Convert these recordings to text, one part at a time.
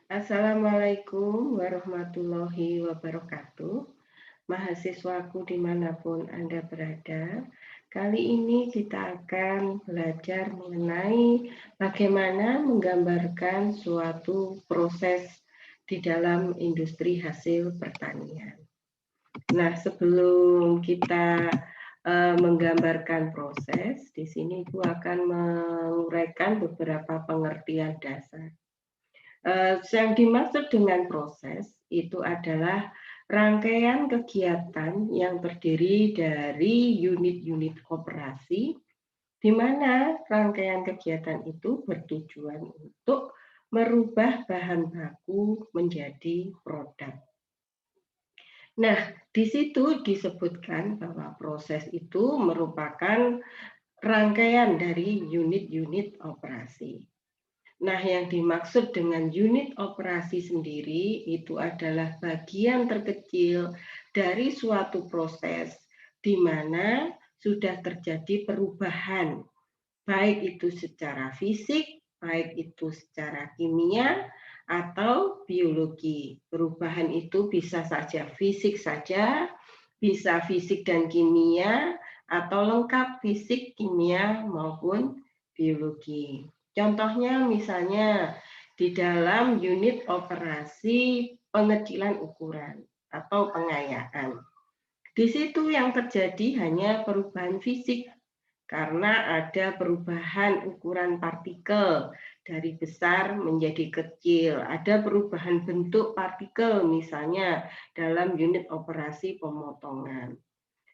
Assalamualaikum warahmatullahi wabarakatuh. Mahasiswaku dimanapun Anda berada, kali ini kita akan belajar mengenai bagaimana menggambarkan suatu proses di dalam industri hasil pertanian. Nah, sebelum kita menggambarkan proses, di sini Ibu akan menguraikan beberapa pengertian dasar. Yang dimaksud dengan proses itu adalah rangkaian kegiatan yang terdiri dari unit-unit operasi, di mana rangkaian kegiatan itu bertujuan untuk merubah bahan baku menjadi produk. Nah, di situ disebutkan bahwa proses itu merupakan rangkaian dari unit-unit operasi. Nah, yang dimaksud dengan unit operasi sendiri itu adalah bagian terkecil dari suatu proses di mana sudah terjadi perubahan, baik itu secara fisik, baik itu secara kimia, atau biologi. Perubahan itu bisa saja fisik saja, bisa fisik dan kimia, atau lengkap fisik, kimia, maupun biologi. Contohnya misalnya di dalam unit operasi pengecilan ukuran atau pengayaan. Di situ yang terjadi hanya perubahan fisik karena ada perubahan ukuran partikel dari besar menjadi kecil, ada perubahan bentuk partikel misalnya dalam unit operasi pemotongan.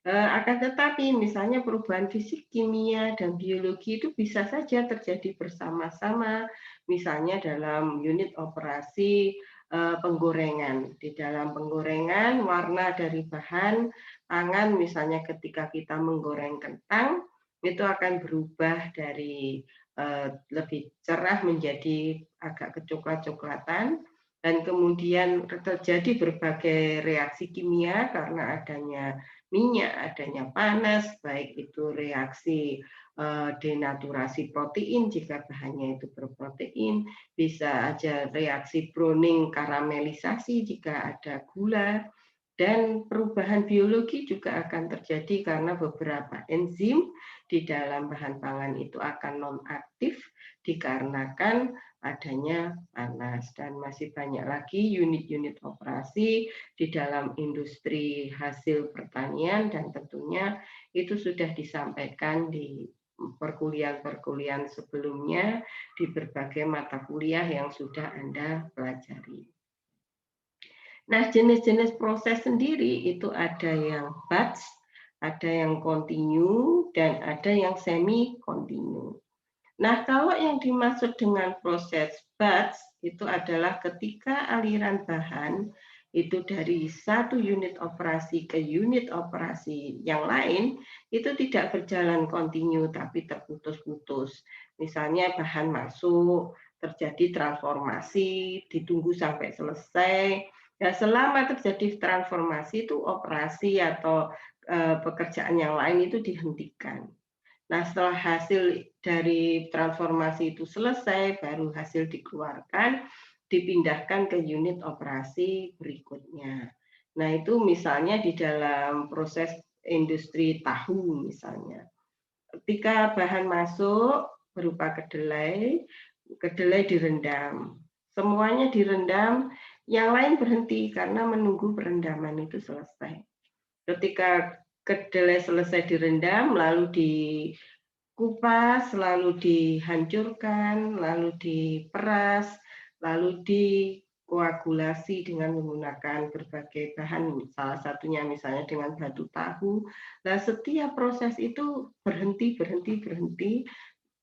Akan tetapi misalnya perubahan fisik, kimia, dan biologi itu bisa saja terjadi bersama-sama, misalnya dalam unit operasi penggorengan. Di dalam penggorengan, warna dari bahan pangan, misalnya ketika kita menggoreng kentang, itu akan berubah dari lebih cerah menjadi agak kecoklat-coklatan, dan kemudian terjadi berbagai reaksi kimia karena adanya minyak, adanya panas, baik itu reaksi denaturasi protein jika bahannya itu berprotein, bisa aja reaksi browning karamelisasi jika ada gula, dan perubahan biologi juga akan terjadi karena beberapa enzim di dalam bahan pangan itu akan non-aktif dikarenakan adanya panas. Dan masih banyak lagi unit-unit operasi di dalam industri hasil pertanian, dan tentunya itu sudah disampaikan di perkuliahan-perkuliahan sebelumnya di berbagai mata kuliah yang sudah Anda pelajari. Nah, jenis-jenis proses sendiri itu ada yang batch, ada yang continue, dan ada yang semi-continue. Nah, kalau yang dimaksud dengan proses batch itu adalah ketika aliran bahan itu dari satu unit operasi ke unit operasi yang lain itu tidak berjalan kontinu tapi terputus-putus. Misalnya bahan masuk, terjadi transformasi, ditunggu sampai selesai. Ya, selama terjadi transformasi itu operasi atau pekerjaan yang lain itu dihentikan. Nah, setelah hasil dari transformasi itu selesai, baru hasil dikeluarkan, dipindahkan ke unit operasi berikutnya. Nah, itu misalnya di dalam proses industri tahu misalnya. Ketika bahan masuk berupa kedelai, kedelai direndam. Semuanya direndam, yang lain berhenti karena menunggu perendaman itu selesai. Ketika kedelai selesai direndam, lalu dikupas, lalu dihancurkan, lalu diperas, lalu dikoagulasi dengan menggunakan berbagai bahan, salah satunya misalnya dengan batu tahu. Nah, setiap proses itu berhenti,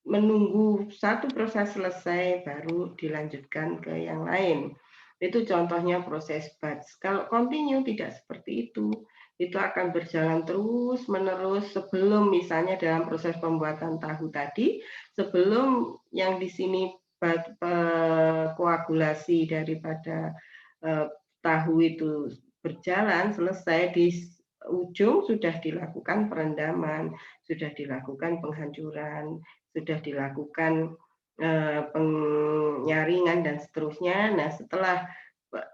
menunggu satu proses selesai, baru dilanjutkan ke yang lain. Itu contohnya proses batch. Kalau continue tidak seperti itu akan berjalan terus menerus sebelum misalnya dalam proses pembuatan tahu tadi, sebelum yang di sini koagulasi daripada tahu itu berjalan selesai, di ujung sudah dilakukan perendaman, sudah dilakukan penghancuran, sudah dilakukan penyaringan dan seterusnya. Nah, setelah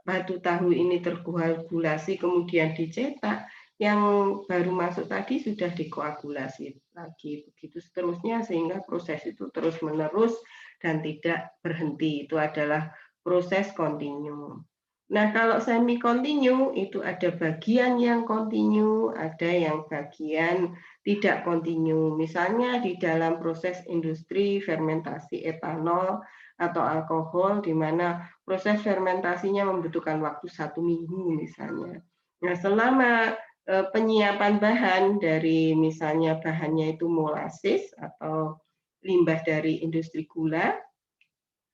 batu tahu ini terkoagulasi kemudian dicetak, yang baru masuk tadi sudah dikoagulasi lagi, begitu seterusnya, sehingga proses itu terus menerus dan tidak berhenti. Itu adalah proses kontinu. Nah, kalau semi kontinu itu ada bagian yang kontinu, ada yang bagian tidak kontinu. Misalnya di dalam proses industri fermentasi etanol atau alkohol, di mana proses fermentasinya membutuhkan waktu 1 minggu misalnya. Nah, selama penyiapan bahan dari misalnya bahannya itu molasis atau limbah dari industri gula,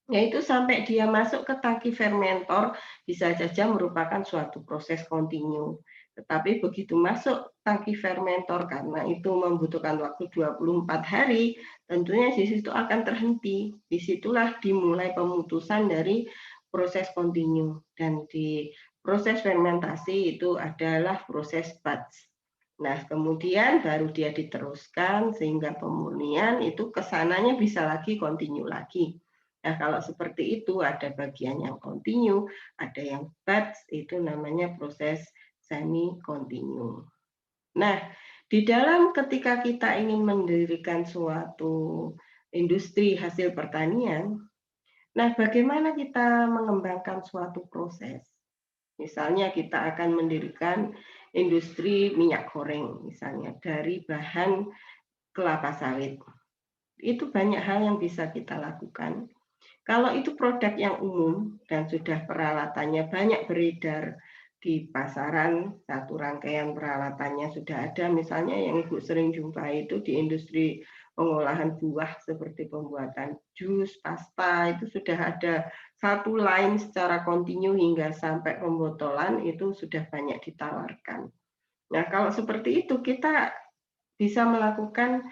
yaitu sampai dia masuk ke tangki fermentor bisa saja merupakan suatu proses kontinu. Tetapi begitu masuk tangki fermentor, karena itu membutuhkan waktu 24 hari, tentunya di situ akan terhenti. Disitulah dimulai pemutusan dari proses kontinu. Dan di proses fermentasi itu adalah proses batch. Nah, kemudian baru dia diteruskan sehingga pemurnian itu kesananya bisa lagi kontinu lagi. Nah, kalau seperti itu ada bagian yang kontinu, ada yang batch, itu namanya proses semi kontinu. Nah, di dalam ketika kita ingin mendirikan suatu industri hasil pertanian, nah bagaimana kita mengembangkan suatu proses? Misalnya kita akan mendirikan industri minyak goreng misalnya dari bahan kelapa sawit. Itu banyak hal yang bisa kita lakukan. Kalau itu produk yang umum dan sudah peralatannya banyak beredar di pasaran, satu rangkaian peralatannya sudah ada, misalnya yang Ibu sering jumpai itu di industri pengolahan buah seperti pembuatan jus, pasta, itu sudah ada satu line secara kontinu hingga sampai pembotolan, itu sudah banyak ditawarkan. Nah, kalau seperti itu kita bisa melakukan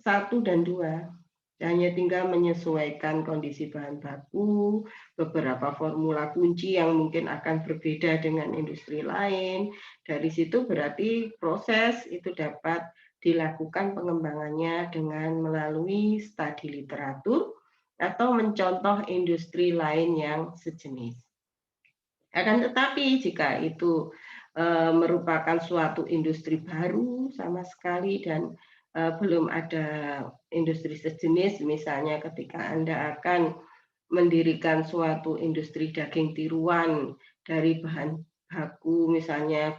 1 dan 2. Hanya tinggal menyesuaikan kondisi bahan baku, beberapa formula kunci yang mungkin akan berbeda dengan industri lain. Dari situ berarti proses itu dapat dilakukan pengembangannya dengan melalui studi literatur atau mencontoh industri lain yang sejenis. Akan tetapi jika itu merupakan suatu industri baru sama sekali dan belum ada industri sejenis, misalnya ketika Anda akan mendirikan suatu industri daging tiruan dari bahan baku misalnya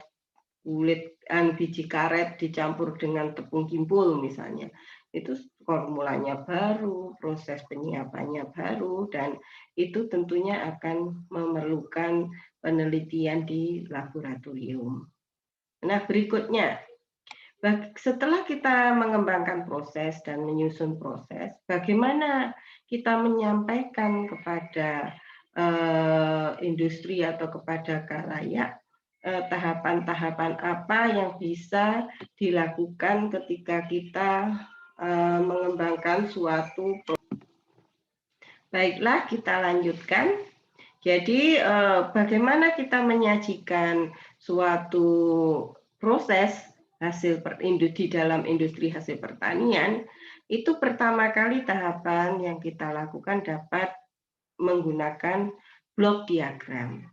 kulit biji karet dicampur dengan tepung kimpul misalnya, itu formulanya baru, proses penyiapannya baru, dan itu tentunya akan memerlukan penelitian di laboratorium. Nah, berikutnya, setelah kita mengembangkan proses dan menyusun proses, bagaimana kita menyampaikan kepada industri atau kepada khalayak tahapan-tahapan apa yang bisa dilakukan ketika kita mengembangkan suatu proses. Baiklah, kita lanjutkan. Jadi bagaimana kita menyajikan suatu proses hasil di dalam industri hasil pertanian, itu pertama kali tahapan yang kita lakukan dapat menggunakan blok diagram.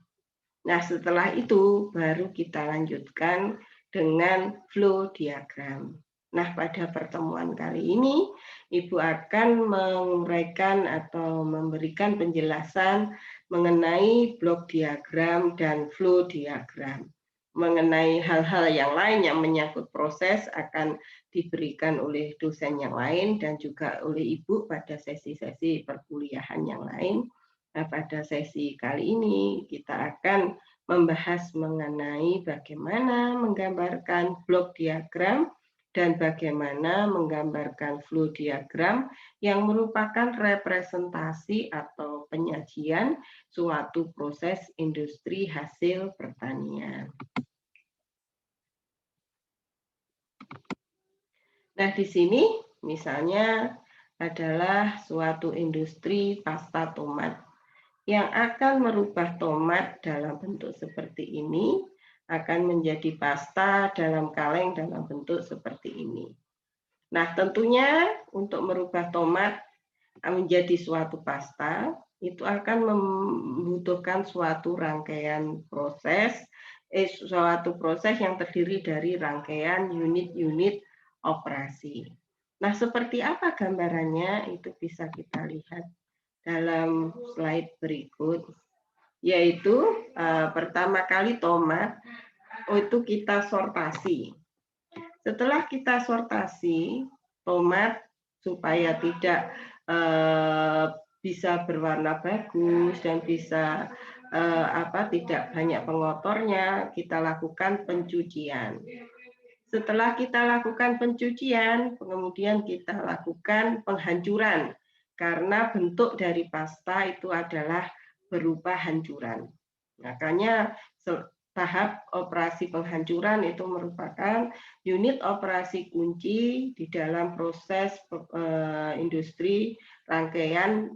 Nah, setelah itu baru kita lanjutkan dengan flow diagram. Nah, pada pertemuan kali ini, Ibu akan menguraikan atau memberikan penjelasan mengenai blok diagram dan flow diagram. Mengenai hal-hal yang lain yang menyangkut proses akan diberikan oleh dosen yang lain dan juga oleh Ibu pada sesi-sesi perkuliahan yang lain. Nah, pada sesi kali ini kita akan membahas mengenai bagaimana menggambarkan blok diagram dan bagaimana menggambarkan flow diagram yang merupakan representasi atau penyajian suatu proses industri hasil pertanian. Nah, di sini misalnya adalah suatu industri pasta tomat yang akan merubah tomat dalam bentuk seperti ini akan menjadi pasta dalam kaleng dalam bentuk seperti ini. Nah, tentunya untuk merubah tomat menjadi suatu pasta, itu akan membutuhkan suatu rangkaian proses, suatu proses yang terdiri dari rangkaian unit-unit operasi. Nah, seperti apa gambarannya itu bisa kita lihat dalam slide berikut, yaitu pertama kali tomat itu kita sortasi. Setelah kita sortasi tomat supaya tidak bisa berwarna bagus dan bisa tidak banyak pengotornya, kita lakukan pencucian. Setelah kita lakukan pencucian, kemudian kita lakukan penghancuran karena bentuk dari pasta itu adalah berupa hancuran. Makanya tahap operasi penghancuran itu merupakan unit operasi kunci di dalam proses industri rangkaian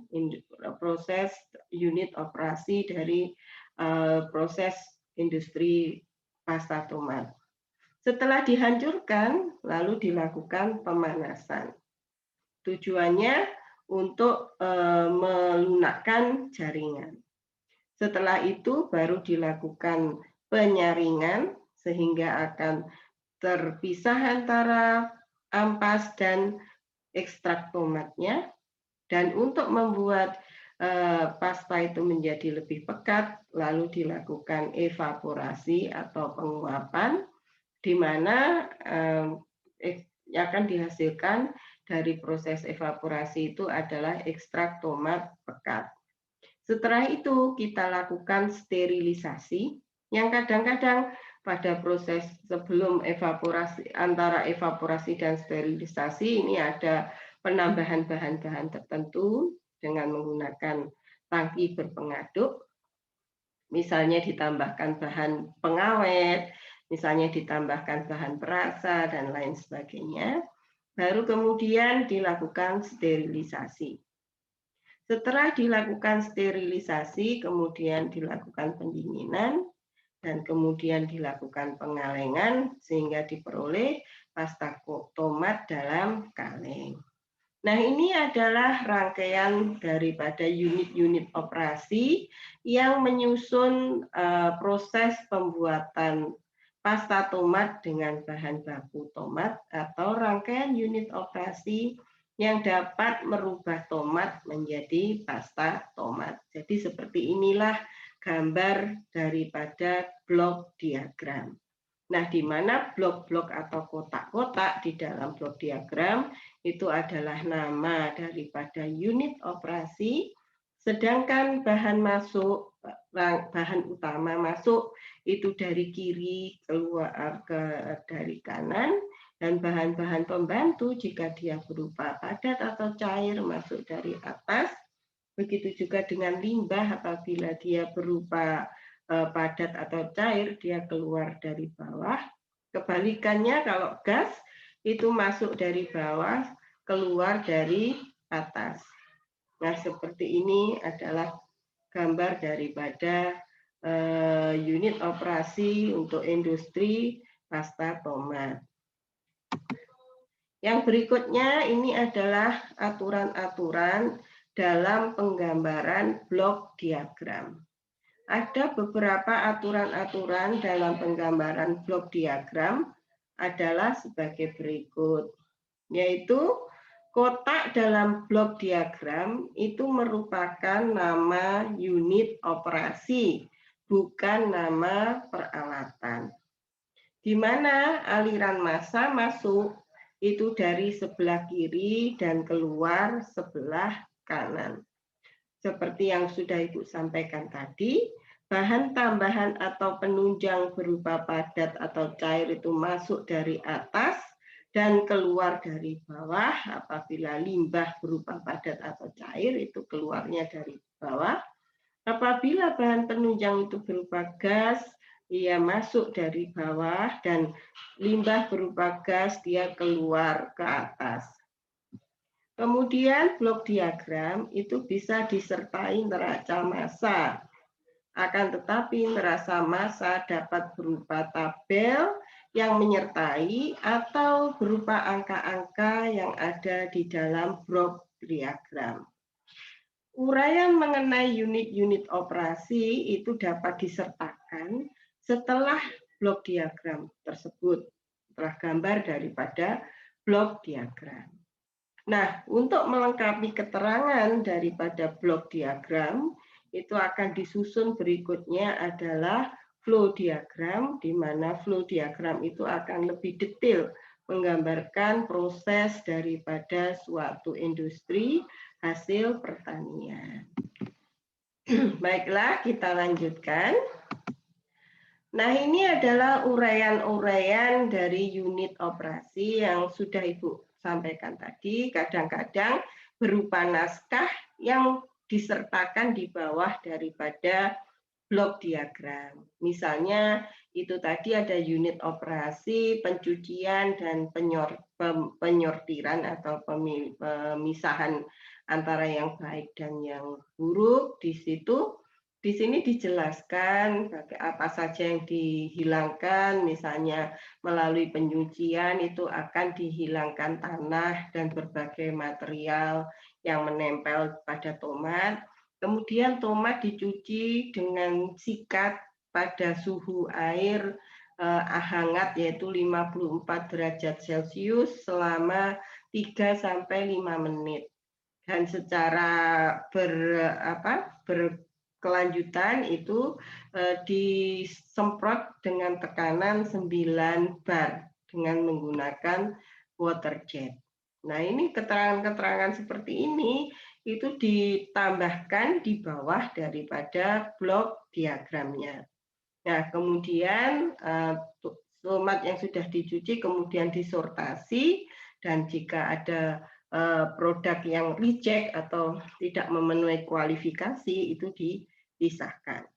proses unit operasi dari proses industri pasta tomat. Setelah dihancurkan, lalu dilakukan pemanasan. Tujuannya untuk melunakkan jaringan. Setelah itu baru dilakukan penyaringan sehingga akan terpisah antara ampas dan ekstrak tomatnya. Dan untuk membuat pasta itu menjadi lebih pekat, lalu dilakukan evaporasi atau penguapan, di mana akan dihasilkan dari proses evaporasi itu adalah ekstrak tomat pekat. Setelah itu kita lakukan sterilisasi, yang kadang-kadang pada proses sebelum evaporasi, antara evaporasi dan sterilisasi ini ada penambahan bahan-bahan tertentu dengan menggunakan tangki berpengaduk, misalnya ditambahkan bahan pengawet, misalnya ditambahkan bahan perasa, dan lain sebagainya. Baru kemudian dilakukan sterilisasi. Setelah dilakukan sterilisasi, kemudian dilakukan pendinginan, dan kemudian dilakukan pengalengan, sehingga diperoleh pasta tomat dalam kaleng. Nah, ini adalah rangkaian daripada unit-unit operasi yang menyusun proses pembuatan pasta tomat dengan bahan baku tomat atau rangkaian unit operasi yang dapat merubah tomat menjadi pasta tomat. Jadi seperti inilah gambar daripada blok diagram. Nah, di mana blok-blok atau kotak-kotak di dalam blok diagram itu adalah nama daripada unit operasi, sedangkan bahan masuk, bahan utama masuk itu dari kiri keluar dari kanan, dan bahan-bahan pembantu jika dia berupa padat atau cair masuk dari atas. Begitu juga dengan limbah apabila dia berupa padat atau cair, dia keluar dari bawah. Kebalikannya kalau gas itu masuk dari bawah, keluar dari atas. Nah, seperti ini adalah gambar daripada unit operasi untuk industri pasta tomat. Yang berikutnya ini adalah aturan-aturan dalam penggambaran blok diagram. Ada beberapa aturan-aturan dalam penggambaran blok diagram adalah sebagai berikut, yaitu kotak dalam blok diagram itu merupakan nama unit operasi, bukan nama peralatan. Di mana aliran massa masuk itu dari sebelah kiri dan keluar sebelah kanan. Seperti yang sudah Ibu sampaikan tadi, bahan tambahan atau penunjang berupa padat atau cair itu masuk dari atas dan keluar dari bawah. Apabila limbah berupa padat atau cair itu keluarnya dari bawah. Apabila bahan penunjang itu berupa gas, ia masuk dari bawah, dan limbah berupa gas dia keluar ke atas. Kemudian blok diagram itu bisa disertai neraca massa. Akan tetapi neraca massa dapat berupa tabel yang menyertai atau berupa angka-angka yang ada di dalam blok diagram. Uraian mengenai unit-unit operasi itu dapat disertakan setelah blok diagram tersebut, setelah gambar daripada blok diagram. Nah, untuk melengkapi keterangan daripada blok diagram, itu akan disusun berikutnya adalah flow diagram, di mana flow diagram itu akan lebih detail menggambarkan proses daripada suatu industri hasil pertanian. Baiklah, kita lanjutkan. Nah, ini adalah uraian-uraian dari unit operasi yang sudah Ibu sampaikan tadi, kadang-kadang berupa naskah yang disertakan di bawah daripada blok diagram. Misalnya itu tadi ada unit operasi, pencucian, dan penyortiran atau pemisahan antara yang baik dan yang buruk. Di sini dijelaskan apa saja yang dihilangkan, misalnya melalui penyucian itu akan dihilangkan tanah dan berbagai material yang menempel pada tomat. Kemudian tomat dicuci dengan sikat pada suhu air hangat yaitu 54 derajat Celcius selama 3-5 menit. Dan secara berkelanjutan itu disemprot dengan tekanan 9 bar dengan menggunakan water jet. Nah, ini keterangan-keterangan seperti ini itu ditambahkan di bawah daripada blok diagramnya. Nah, kemudian tomat yang sudah dicuci kemudian disortasi, dan jika ada produk yang reject atau tidak memenuhi kualifikasi itu dipisahkan.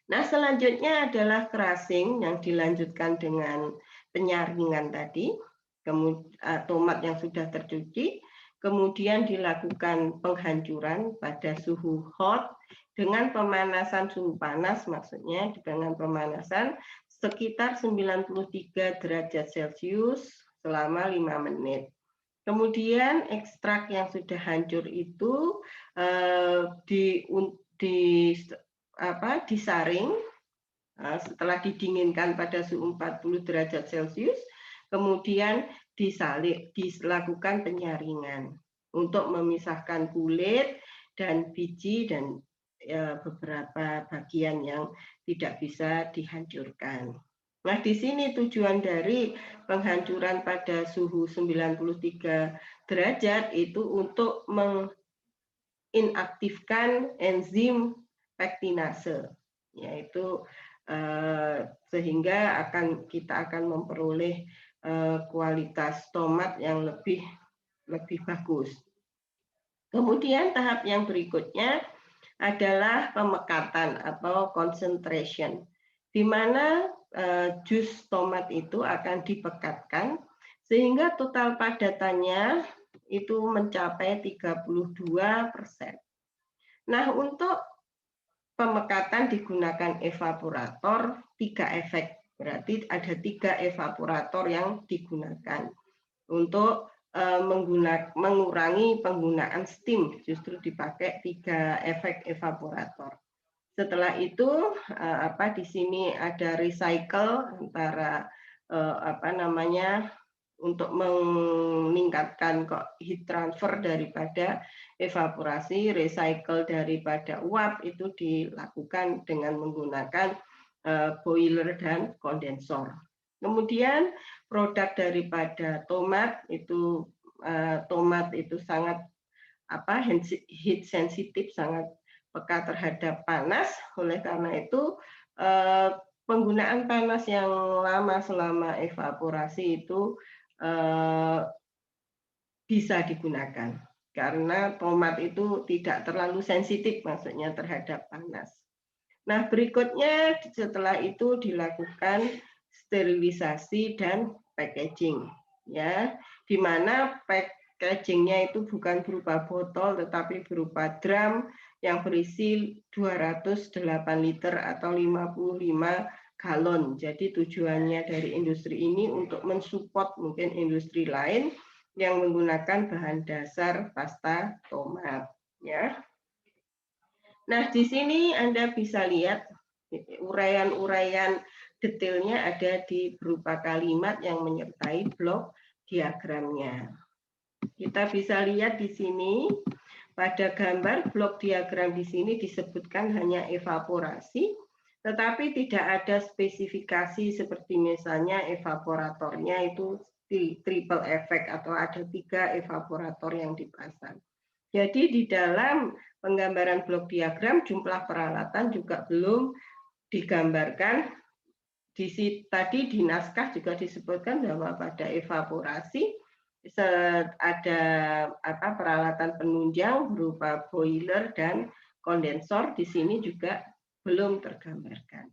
Nah, selanjutnya adalah crushing yang dilanjutkan dengan penyaringan tadi. Tomat yang sudah tercuci, kemudian dilakukan penghancuran pada suhu hot dengan pemanasan suhu panas, maksudnya dengan pemanasan sekitar 93 derajat Celcius selama 5 menit. Kemudian ekstrak yang sudah hancur itu disaring setelah didinginkan pada suhu 40 derajat Celcius, kemudian dilakukan penyaringan untuk memisahkan kulit dan biji dan beberapa bagian yang tidak bisa dihancurkan. Nah, di sini tujuan dari penghancuran pada suhu 93 derajat itu untuk menginaktifkan enzim pektinase, yaitu sehingga kita akan memperoleh kualitas tomat yang lebih bagus. Kemudian tahap yang berikutnya adalah pemekatan atau concentration, di mana jus tomat itu akan dipekatkan sehingga total padatannya itu mencapai 32%. Nah, untuk pemekatan digunakan evaporator 3 efek. Berarti ada 3 evaporator yang digunakan untuk mengurangi penggunaan steam. Justru dipakai 3 efek evaporator. Setelah itu di sini ada recycle antara untuk meningkatkan heat transfer daripada evaporasi, recycle daripada uap itu dilakukan dengan menggunakan boiler dan kondensor. Kemudian produk daripada tomat itu sangat heat sensitif, sangat peka terhadap panas. Oleh karena itu penggunaan panas yang lama selama evaporasi itu bisa digunakan karena tomat itu tidak terlalu sensitif, maksudnya terhadap panas. Nah, berikutnya setelah itu dilakukan sterilisasi dan packaging, ya, di mana packagingnya itu bukan berupa botol tetapi berupa drum yang berisi 208 liter atau 55 galon. Jadi tujuannya dari industri ini untuk mensupport mungkin industri lain yang menggunakan bahan dasar pasta tomat. Ya. Nah, di sini Anda bisa lihat uraian-uraian detailnya ada di berupa kalimat yang menyertai blok diagramnya. Kita bisa lihat di sini pada gambar blok diagram di sini disebutkan hanya evaporasi, tetapi tidak ada spesifikasi seperti misalnya evaporatornya itu triple effect atau ada 3 evaporator yang dipasang. Jadi di dalam penggambaran blok diagram jumlah peralatan juga belum digambarkan. Tadi di naskah juga disebutkan bahwa pada evaporasi ada peralatan penunjang berupa boiler dan kondensor di sini juga belum tergambarkan.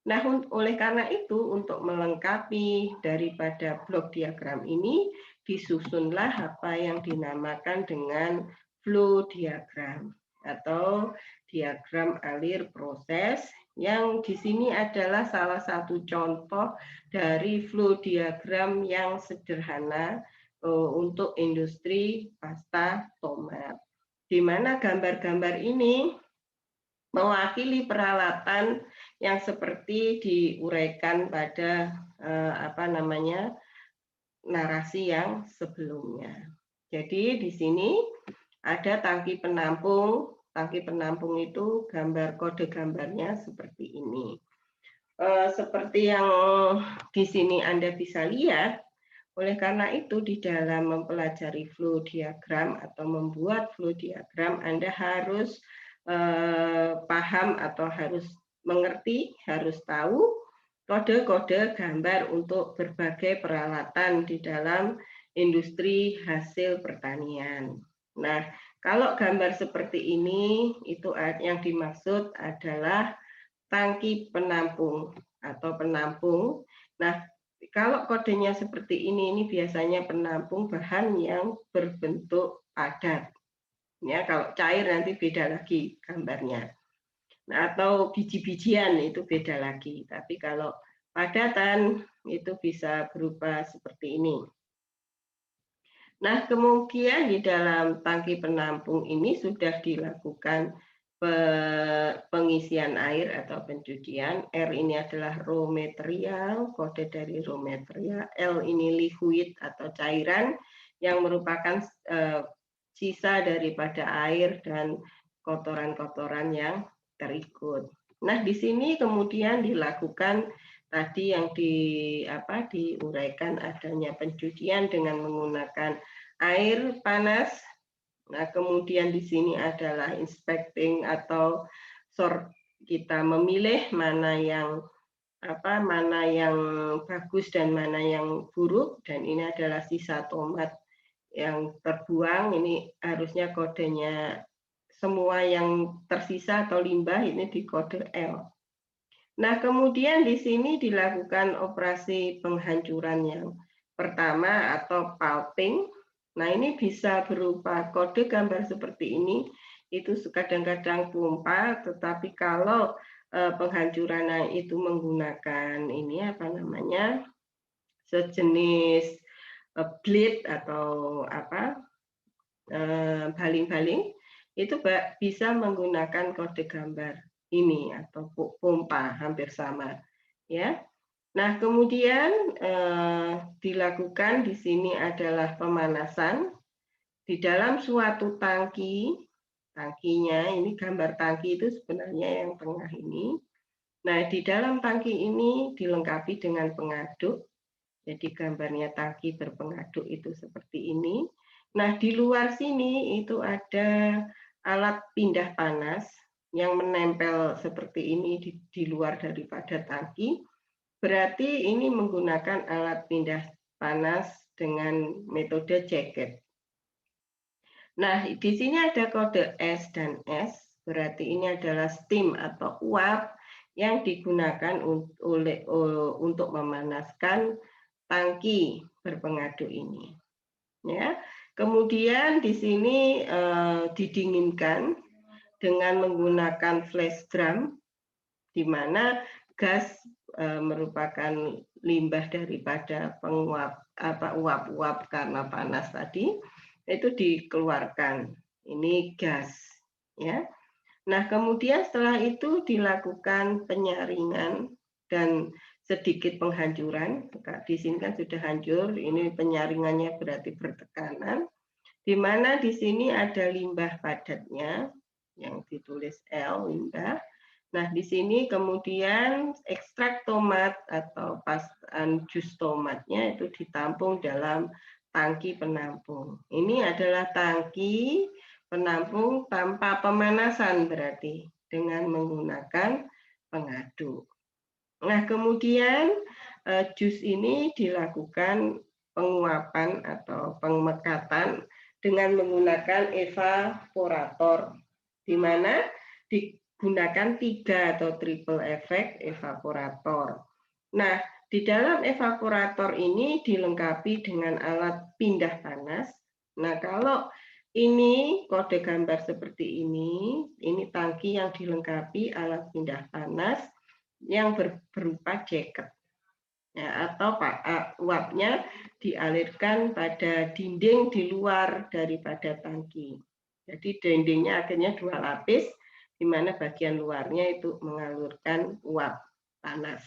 Nah, oleh karena itu untuk melengkapi daripada blok diagram ini disusunlah apa yang dinamakan dengan flow diagram atau diagram alir proses yang di sini adalah salah satu contoh dari flow diagram yang sederhana untuk industri pasta tomat. Di mana gambar-gambar ini mewakili peralatan yang seperti diuraikan pada narasi yang sebelumnya. Jadi di sini ada tangki penampung. Tangki penampung itu gambar kode gambarnya seperti ini. Seperti yang di sini Anda bisa lihat, oleh karena itu di dalam mempelajari flow diagram atau membuat flow diagram Anda harus paham atau harus mengerti, harus tahu kode-kode gambar untuk berbagai peralatan di dalam industri hasil pertanian. Nah, kalau gambar seperti ini, itu yang dimaksud adalah tangki penampung atau penampung. Nah, kalau kodenya seperti ini biasanya penampung bahan yang berbentuk padat. Ya, kalau cair nanti beda lagi gambarnya. Nah, atau biji-bijian itu beda lagi. Tapi kalau padatan itu bisa berupa seperti ini. Nah, kemudian di dalam tangki penampung ini sudah dilakukan pengisian air atau pencucian. R ini adalah raw material, kode dari raw material. L ini liquid atau cairan yang merupakan sisa daripada air dan kotoran-kotoran yang terikut. Nah, di sini kemudian dilakukan tadi yang diuraikan adanya pencucian dengan menggunakan air panas. Nah, kemudian di sini adalah inspecting atau sort, kita memilih mana yang bagus dan mana yang buruk, dan ini adalah sisa tomat yang terbuang. Ini harusnya kodenya semua yang tersisa atau limbah ini di kode L. Nah, kemudian di sini dilakukan operasi penghancuran yang pertama atau pulping. Nah, ini bisa berupa kode gambar seperti ini. Itu kadang-kadang pompa, tetapi kalau penghancuran itu menggunakan ini sejenis blade atau baling-baling, itu bisa menggunakan kode gambar ini atau pompa, hampir sama, ya. Nah, kemudian dilakukan di sini adalah pemanasan di dalam suatu tangki. Tangkinya ini gambar tangki itu sebenarnya yang tengah ini. Nah, di dalam tangki ini dilengkapi dengan pengaduk. Jadi gambarnya tangki berpengaduk itu seperti ini. Nah, di luar sini itu ada alat pindah panas yang menempel seperti ini di luar daripada tangki. Berarti ini menggunakan alat pindah panas dengan metode jacket. Nah, di sini ada kode S dan S, berarti ini adalah steam atau uap yang digunakan untuk memanaskan tangki berpengaduk ini. Ya. Kemudian di sini didinginkan dengan menggunakan flash drum, di mana gas merupakan limbah daripada uap-uap karena panas tadi, itu dikeluarkan. ini gas, ya. Nah, kemudian setelah itu dilakukan penyaringan dan sedikit penghancuran. Di sini kan sudah hancur, ini penyaringannya berarti bertekanan, di mana di sini ada limbah padatnya yang ditulis L, limbah. Nah, di sini kemudian ekstrak tomat atau jus tomatnya itu ditampung dalam tangki penampung. Ini adalah tangki penampung tanpa pemanasan berarti dengan menggunakan pengaduk. Nah, kemudian jus ini dilakukan penguapan atau pemekatan dengan menggunakan evaporator, di mana digunakan 3 atau triple efek evaporator. Nah, di dalam evaporator ini dilengkapi dengan alat pindah panas. Nah, kalau ini kode gambar seperti ini tangki yang dilengkapi alat pindah panas yang berupa jaket. Ya, atau uapnya dialirkan pada dinding di luar daripada tangki. Jadi dindingnya akhirnya 2 lapis, di mana bagian luarnya itu mengalirkan uap panas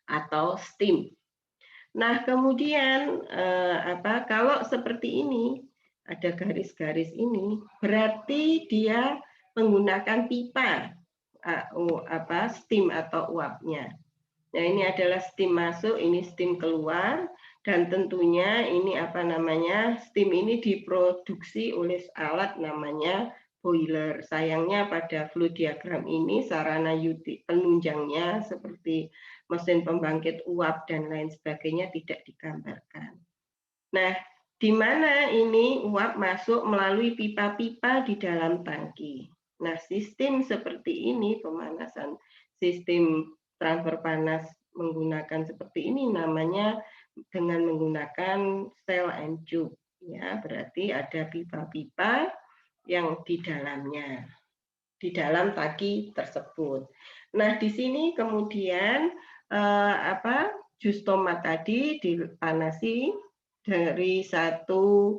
atau steam. Nah, kemudian kalau seperti ini, ada garis-garis ini, berarti dia menggunakan pipa steam atau uapnya. Nah, ini adalah steam masuk, ini steam keluar, dan tentunya ini steam ini diproduksi oleh alat namanya boiler. Sayangnya pada flow diagram ini sarana penunjangnya seperti mesin pembangkit uap dan lain sebagainya tidak digambarkan. Nah, di mana ini uap masuk melalui pipa-pipa di dalam tangki. Nah, sistem seperti ini, pemanasan sistem transfer panas menggunakan seperti ini namanya dengan menggunakan cell and tube, ya, berarti ada pipa-pipa yang di dalamnya, di dalam tangki tersebut. Nah, di sini kemudian jus tomat tadi dipanasi dari satu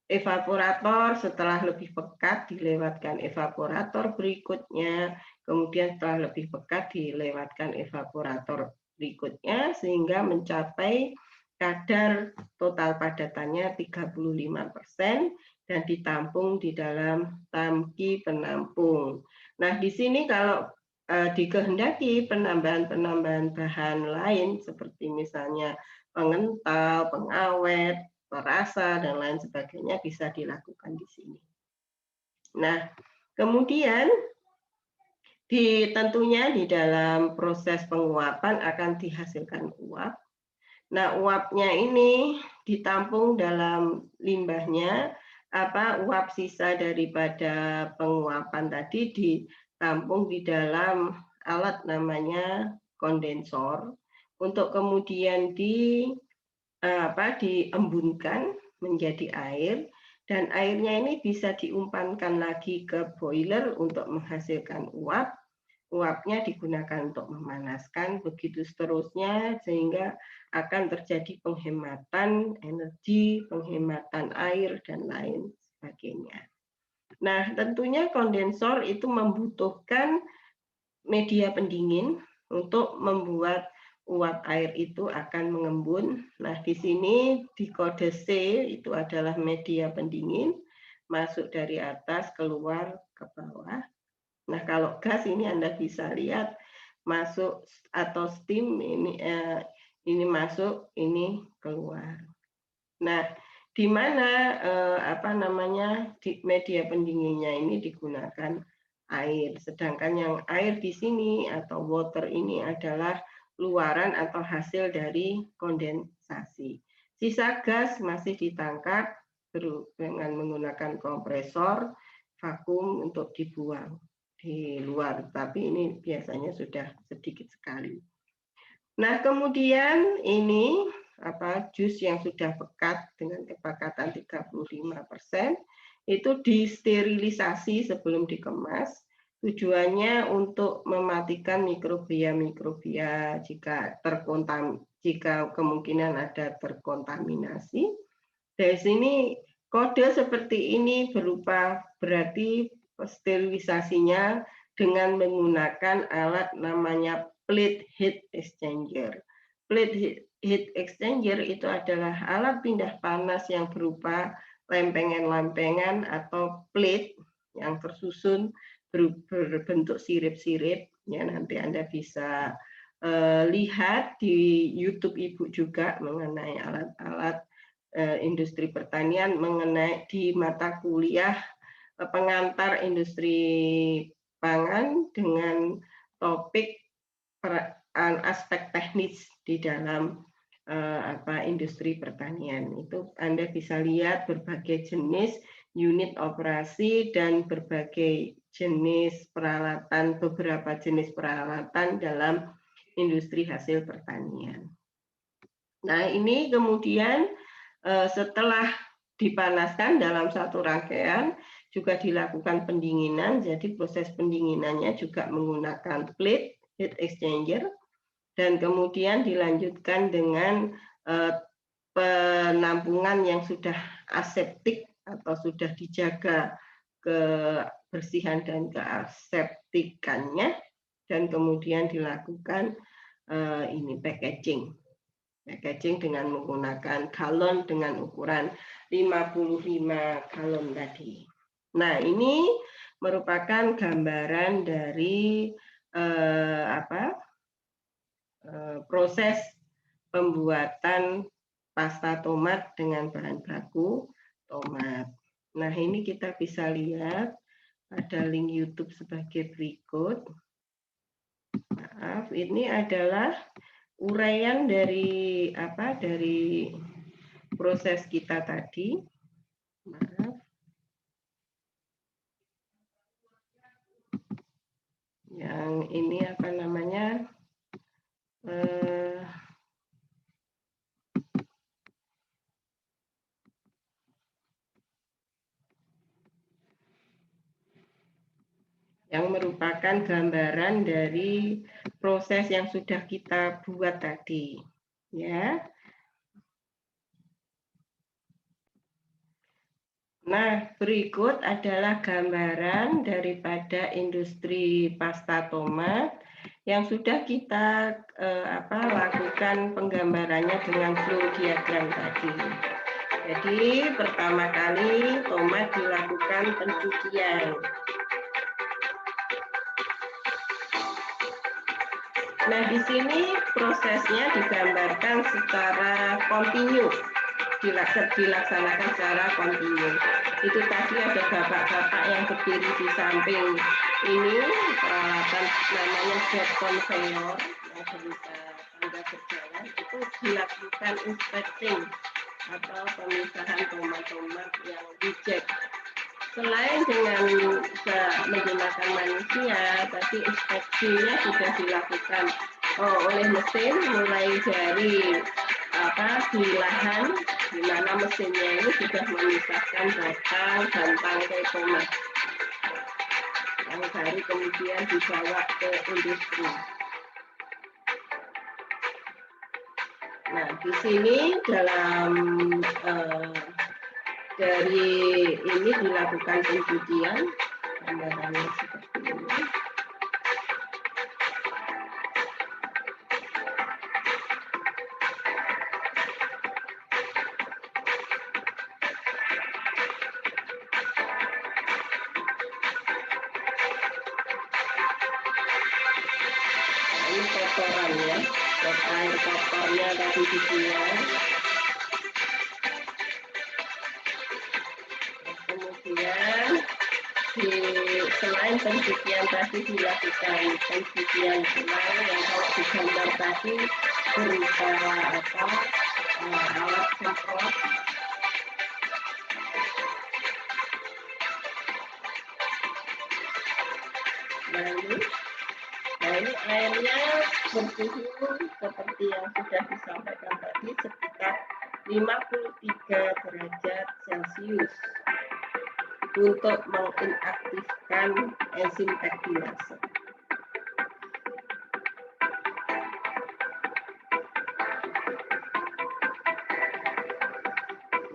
evaporator, setelah lebih pekat dilewatkan evaporator berikutnya, kemudian setelah lebih pekat dilewatkan evaporator berikutnya, sehingga mencapai kadar total padatannya 35% dan ditampung di dalam tangki penampung. Nah, di sini kalau dikehendaki penambahan-penambahan bahan lain seperti misalnya pengental, pengawet, perasa, dan lain sebagainya bisa dilakukan di sini. Nah, kemudian tentunya di dalam proses penguapan akan dihasilkan uap. Nah, uapnya ini ditampung dalam limbahnya, uap sisa daripada penguapan tadi ditampung di dalam alat namanya kondensor untuk kemudian diembunkan menjadi air, dan airnya ini bisa diumpankan lagi ke boiler untuk menghasilkan uap. Uapnya digunakan untuk memanaskan, begitu seterusnya, sehingga akan terjadi penghematan energi, penghematan air, dan lain sebagainya. Nah, tentunya kondensor itu membutuhkan media pendingin untuk membuat uap air itu akan mengembun. Nah, di sini di kode C itu adalah media pendingin, masuk dari atas keluar ke bawah. Nah, kalau gas ini Anda bisa lihat masuk atau steam ini masuk, ini keluar. Nah, di mana media pendinginnya ini digunakan air, sedangkan yang air di sini atau water ini adalah luaran atau hasil dari kondensasi. Sisa gas masih ditangkap dengan menggunakan kompresor vakum untuk dibuang di luar, tapi ini biasanya sudah sedikit sekali. Nah, kemudian ini jus yang sudah pekat dengan kepekatan 35% itu disterilisasi sebelum dikemas. Tujuannya untuk mematikan mikrobia-mikrobia jika kemungkinan ada terkontaminasi. Dari sini Kode seperti ini berupa berarti sterilisasinya dengan menggunakan alat namanya plate heat exchanger. Plate heat exchanger itu adalah alat pindah panas yang berupa lempengan-lempengan atau plate yang tersusun berbentuk sirip-sirip. Ya, nanti Anda bisa lihat di YouTube Ibu juga mengenai alat-alat industri pertanian mengenai di mata kuliah pengantar industri pangan dengan topik aspek teknis di dalam industri pertanian. Itu Anda bisa lihat berbagai jenis unit operasi dan berbagai jenis peralatan, beberapa jenis peralatan dalam industri hasil pertanian. Nah, ini kemudian setelah dipanaskan dalam satu rangkaian juga dilakukan pendinginan. Jadi proses pendinginannya juga menggunakan plate heat exchanger dan kemudian dilanjutkan dengan penampungan yang sudah aseptik atau sudah dijaga kebersihan dan keaseptikannya, dan kemudian dilakukan ini packaging dengan menggunakan galon dengan ukuran 55 galon tadi. Nah, ini merupakan gambaran dari proses pembuatan pasta tomat dengan bahan baku tomat. Nah, ini kita bisa lihat ada link YouTube sebagai berikut. Maaf, ini adalah uraian dari proses kita tadi. Maaf. Yang ini apa namanya? Yang merupakan gambaran dari proses yang sudah kita buat tadi, ya. Nah, berikut adalah gambaran daripada industri pasta tomat yang sudah kita lakukan penggambarannya dengan flow diagram tadi. Jadi pertama kali tomat dilakukan pencucian. Nah, di sini prosesnya digambarkan secara kontinu, dilaksanakan secara kontinu. Itu tadi ada bapak-bapak yang berdiri di samping ini, peralatan namanya jet conveyor yang berupa tangga berjalan, itu dilakukan inspecting atau pemisahan tomat-tomat yang reject. Selain dengan menggunakan manusia, tapi inspeksinya sudah dilakukan oleh mesin, mulai dari di lahan, di mana mesinnya ini sudah memisahkan batang dan tangkai tomat yang baru kemudian dibawa ke industri. Nah, di sini dalam dari ini dilakukan pencucian, gambarannya seperti ini. Ini kotorannya, air kotornya tadi dibuang. Kemudian selain pencucian tadi dilakukan pencucian ulang yang kalau digambar tadi berupa alat semprot. Nah ini airnya bersuhu seperti yang sudah disampaikan tadi sekitar 53 derajat Celcius untuk menginaktifkan enzim aktivasi.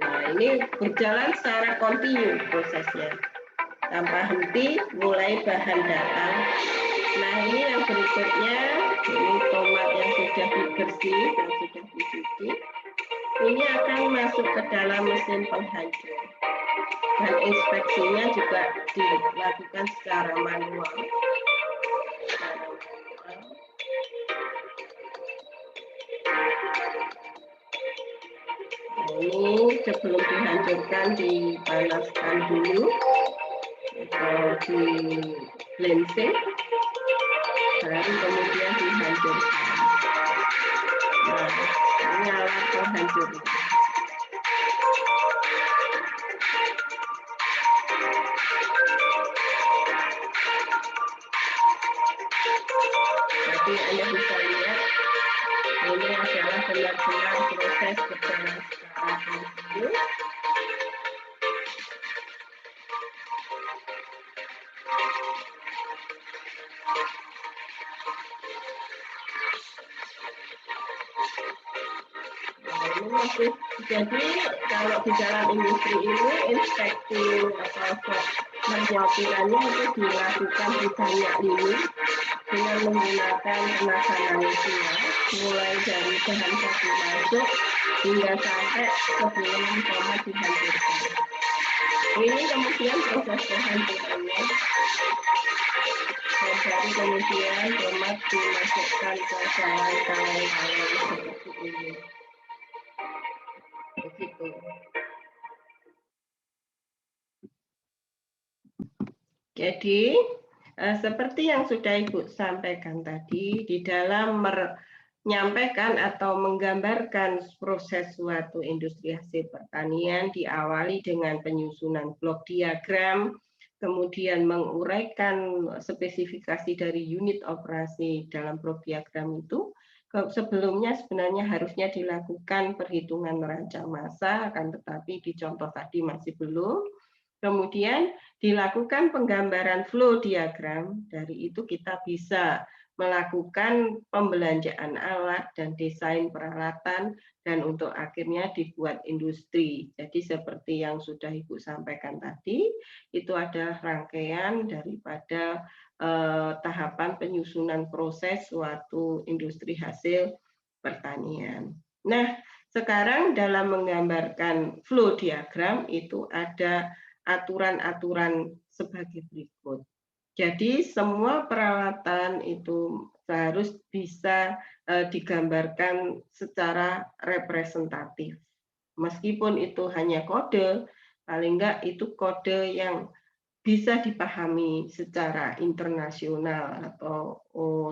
Nah ini berjalan secara kontinu prosesnya, tanpa henti, mulai bahan datang. Nah, ini yang berikutnya, ini tomat yang sudah dibersih dan sudah dicuci. Ini akan masuk ke dalam mesin penghancur. Dan inspeksinya juga dilakukan secara manual. Ini sebelum dihancurkan dipanaskan dulu atau di blensing, baru kemudian dihancurkan. Nah, ini alat penghancur. Jadi Anda bisa lihat ini adalah benar-benar proses berjalan secara kontinu. Jadi kalau di dalam industri ini inspeksi atau penyortirannya itu dilakukan di banyak lini dengan menggunakan tenaga manusia, mulai dari bahan baku masuk hingga sampai sebelum tomat dihancurkan. Ini kemudian proses penghancurannya, dan baru kemudian tomat dimasukkan ke dalam kaleng-kaleng seperti ini. Begitu. Jadi seperti yang sudah Ibu sampaikan tadi, di dalam menyampaikan atau menggambarkan proses suatu industri hasil pertanian diawali dengan penyusunan blok diagram, kemudian menguraikan spesifikasi dari unit operasi dalam blok diagram itu. Sebelumnya sebenarnya harusnya dilakukan perhitungan neraca massa, akan tetapi di contoh tadi masih belum. Kemudian dilakukan penggambaran flow diagram, dari itu kita bisa melakukan pembelanjaan alat dan desain peralatan, dan untuk akhirnya dibuat industri. Jadi seperti yang sudah Ibu sampaikan tadi, itu ada rangkaian daripada tahapan penyusunan proses suatu industri hasil pertanian. Nah, sekarang dalam menggambarkan flow diagram itu ada aturan-aturan sebagai berikut. Jadi semua peralatan itu harus bisa digambarkan secara representatif. Meskipun itu hanya kode, paling enggak itu kode yang bisa dipahami secara internasional atau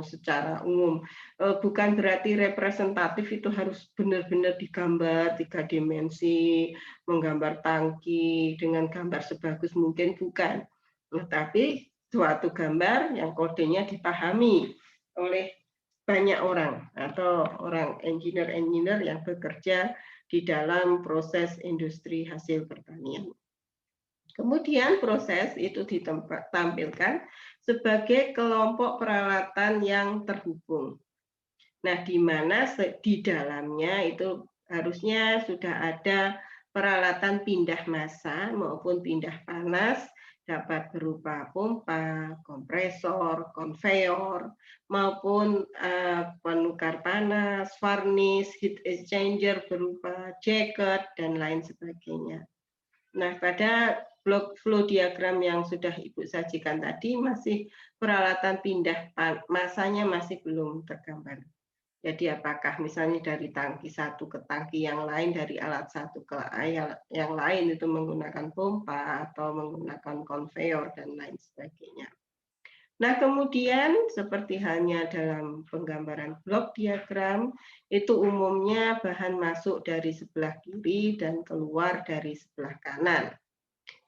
secara umum. Bukan berarti representatif itu harus benar-benar digambar 3 dimensi, menggambar tangki dengan gambar sebagus mungkin, bukan. Tapi suatu gambar yang kodenya dipahami oleh banyak orang atau orang engineer-engineer yang bekerja di dalam proses industri hasil pertanian. Kemudian proses itu ditampilkan sebagai kelompok peralatan yang terhubung. Nah, di mana di dalamnya itu harusnya sudah ada peralatan pindah massa maupun pindah panas, dapat berupa pompa, kompresor, konveyor, maupun penukar panas, varnish, heat exchanger berupa jacket, dan lain sebagainya. Nah, pada blok flow diagram yang sudah Ibu sajikan tadi, masih peralatan pindah massanya masih belum tergambar. Jadi apakah misalnya dari tangki satu ke tangki yang lain, dari alat satu ke yang lain itu menggunakan pompa atau menggunakan konveyor dan lain sebagainya. Nah, kemudian seperti halnya dalam penggambaran blok diagram, itu umumnya bahan masuk dari sebelah kiri dan keluar dari sebelah kanan.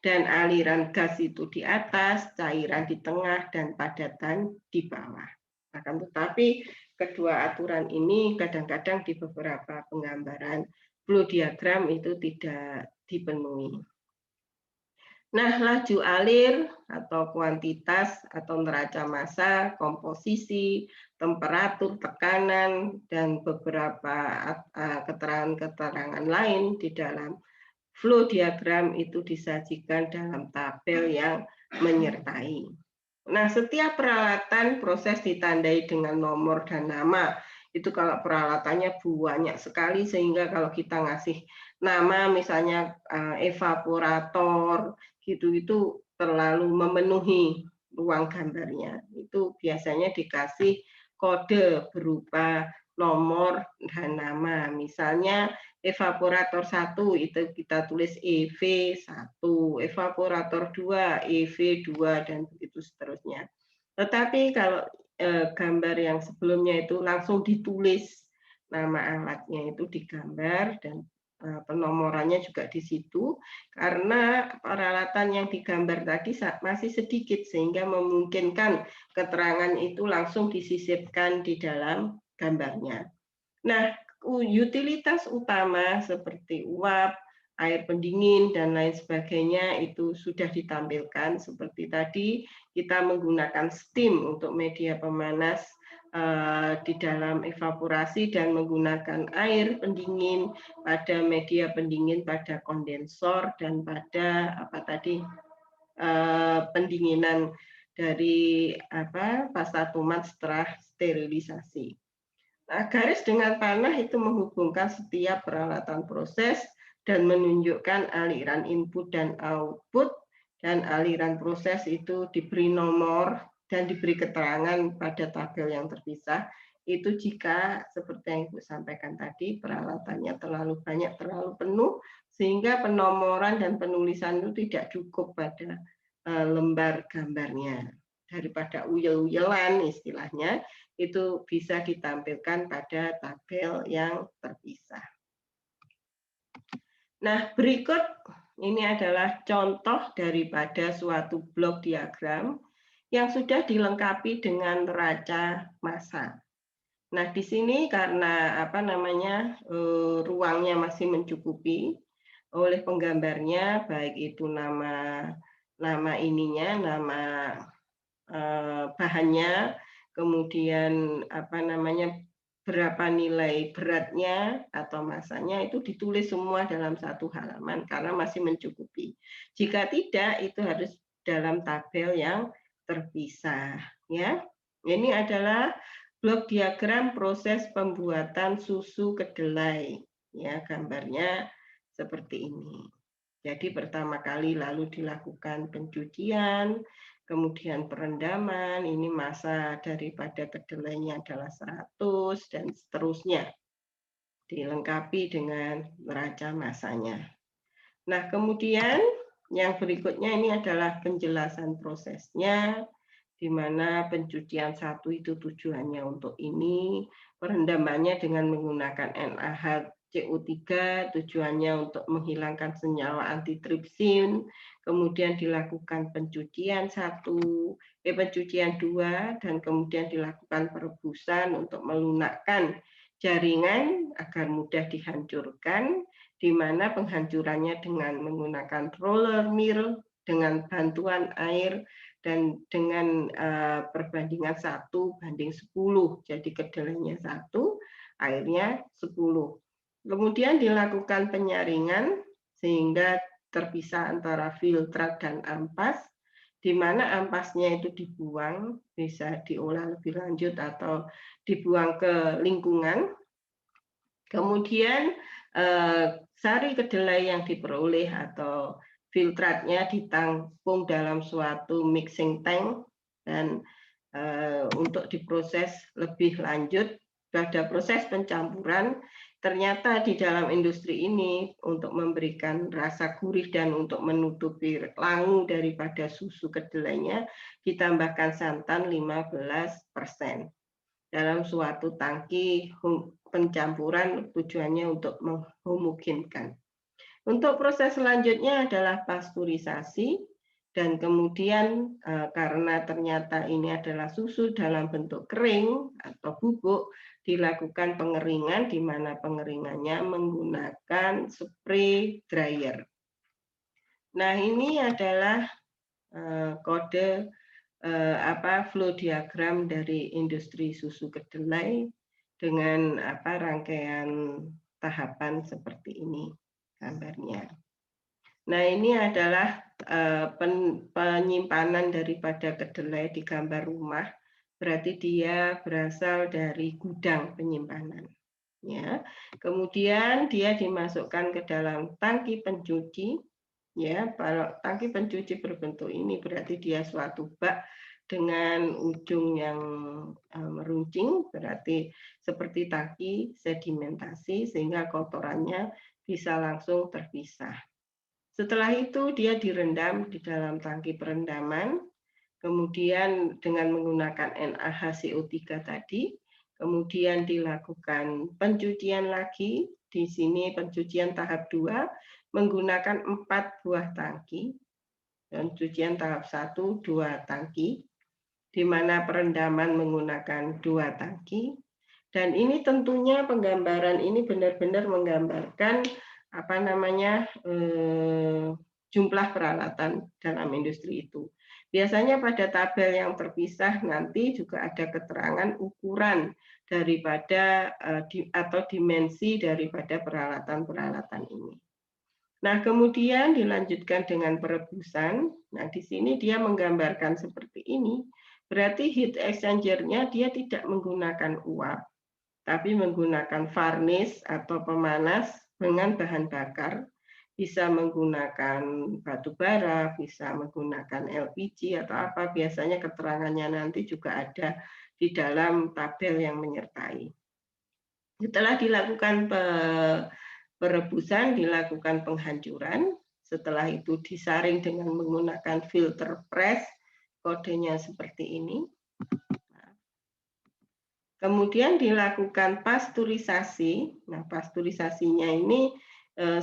Dan aliran gas itu di atas, cairan di tengah, dan padatan di bawah. Akan tetapi kedua aturan ini kadang-kadang di beberapa penggambaran flow diagram itu tidak dipenuhi. Nah, laju alir atau kuantitas atau neraca massa, komposisi, temperatur, tekanan, dan beberapa keterangan-keterangan lain di dalam flow diagram itu disajikan dalam tabel yang menyertai. Nah, setiap peralatan proses ditandai dengan nomor dan nama. Itu kalau peralatannya banyak sekali, sehingga kalau kita ngasih nama misalnya evaporator gitu, itu terlalu memenuhi ruang gambarnya. Itu biasanya dikasih kode berupa nomor dan nama. Misalnya evaporator 1 itu kita tulis EV1, evaporator 2 EV2, dan begitu seterusnya. Tetapi kalau gambar yang sebelumnya itu langsung ditulis nama alatnya, itu digambar, dan penomorannya juga di situ, karena peralatan yang digambar tadi masih sedikit sehingga memungkinkan keterangan itu langsung disisipkan di dalam gambarnya. Nah, utilitas utama seperti uap, air pendingin, dan lain sebagainya itu sudah ditampilkan. Seperti tadi, kita menggunakan steam untuk media pemanas di dalam evaporasi, dan menggunakan air pendingin pada media pendingin pada kondensor, dan pada pendinginan dari pasta tomat setelah sterilisasi. Nah, garis dengan panah itu menghubungkan setiap peralatan proses dan menunjukkan aliran input dan output, dan aliran proses itu diberi nomor dan diberi keterangan pada tabel yang terpisah. Itu jika seperti yang Ibu sampaikan tadi, peralatannya terlalu banyak, terlalu penuh, sehingga penomoran dan penulisan itu tidak cukup pada lembar gambarnya. Daripada uyel-uyelan istilahnya, itu bisa ditampilkan pada tabel yang terpisah. Nah, berikut ini adalah contoh daripada suatu blok diagram yang sudah dilengkapi dengan neraca massa. Nah, di sini karena ruangnya masih mencukupi, oleh penggambarnya, baik itu nama bahannya, kemudian berapa nilai beratnya atau masanya, itu ditulis semua dalam satu halaman karena masih mencukupi. Jika tidak, itu harus dalam tabel yang terpisah, ya. Ini adalah blok diagram proses pembuatan susu kedelai, ya, gambarnya seperti ini. Jadi pertama kali lalu dilakukan pencucian, kemudian perendaman, ini massa daripada kedelainya adalah 100, dan seterusnya. Dilengkapi dengan neraca massanya. Nah, kemudian yang berikutnya ini adalah penjelasan prosesnya, di mana pencucian 1 itu tujuannya untuk ini, perendamannya dengan menggunakan NaHCO3 tujuannya untuk menghilangkan senyawa antitripsin, kemudian dilakukan pencucian 2, dan kemudian dilakukan perebusan untuk melunakkan jaringan agar mudah dihancurkan, di mana penghancurannya dengan menggunakan roller mill dengan bantuan air dan dengan perbandingan 1:10. Jadi kedelainya 1, airnya 10. Kemudian dilakukan penyaringan sehingga terpisah antara filtrat dan ampas, di mana ampasnya itu dibuang, bisa diolah lebih lanjut atau dibuang ke lingkungan. Kemudian sari kedelai yang diperoleh atau filtratnya ditampung dalam suatu mixing tank, dan untuk diproses lebih lanjut pada proses pencampuran. Ternyata di dalam industri ini, untuk memberikan rasa gurih dan untuk menutupi langu daripada susu kedelainya, ditambahkan santan 15% dalam suatu tangki pencampuran, tujuannya untuk menghomogenkan. Untuk proses selanjutnya adalah pasteurisasi, dan kemudian karena ternyata ini adalah susu dalam bentuk kering atau bubuk, dilakukan pengeringan, di mana pengeringannya menggunakan spray dryer. Nah, ini adalah kode flow diagram dari industri susu kedelai dengan rangkaian tahapan seperti ini gambarnya. Nah, ini adalah penyimpanan daripada kedelai di gambar rumah. Berarti dia berasal dari gudang penyimpanan. Ya, kemudian dia dimasukkan ke dalam tangki pencuci. Ya, kalau tangki pencuci berbentuk ini berarti dia suatu bak dengan ujung yang meruncing, berarti seperti tangki sedimentasi sehingga kotorannya bisa langsung terpisah. Setelah itu dia direndam di dalam tangki perendaman, kemudian dengan menggunakan NaHCO3 tadi, kemudian dilakukan pencucian lagi. Di sini pencucian tahap 2 menggunakan 4 buah tangki, dan pencucian tahap 1 2 tangki, di mana perendaman menggunakan 2 tangki. Dan ini tentunya penggambaran ini benar-benar menggambarkan apa namanya jumlah peralatan dalam industri itu. Biasanya pada tabel yang terpisah nanti juga ada keterangan ukuran daripada atau dimensi daripada peralatan-peralatan ini. Nah, kemudian dilanjutkan dengan perebusan. Nah, di sini dia menggambarkan seperti ini. Berarti heat exchanger-nya dia tidak menggunakan uap, tapi menggunakan varnish atau pemanas dengan bahan bakar. Bisa menggunakan batu bara, bisa menggunakan LPG atau apa, biasanya keterangannya nanti juga ada di dalam tabel yang menyertai. Setelah dilakukan perebusan, dilakukan penghancuran, setelah itu disaring dengan menggunakan filter press, kodenya seperti ini. Kemudian dilakukan pasteurisasi. Nah, pasteurisasinya ini